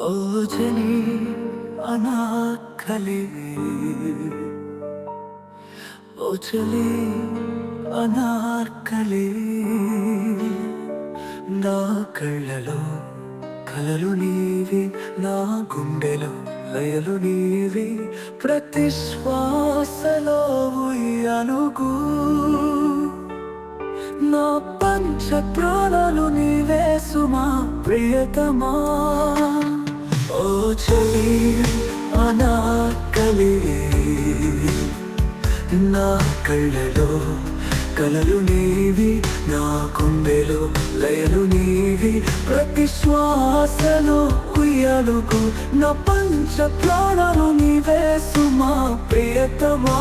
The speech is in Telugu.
ఓ జని అనాకలి ఓ చలి అనార్కలి నా కళ్ళలో కలలు నీవి నా గుండెలో లయలు నీవి ప్రతి శ్వాసలో ఉయ్యాలుగు నా పంచ ప్రాణాలు నీవే సుమా ప్రియతమా ఓ చలి అనాకలి నా కళ్ళలో కలలు నీవి నా గుండెలో లయలు నీవి ప్రతి శ్వాసలో ఉయ్యాలుగు నా పంచ ప్రాణాలు నీవే సుమా ప్రియతమా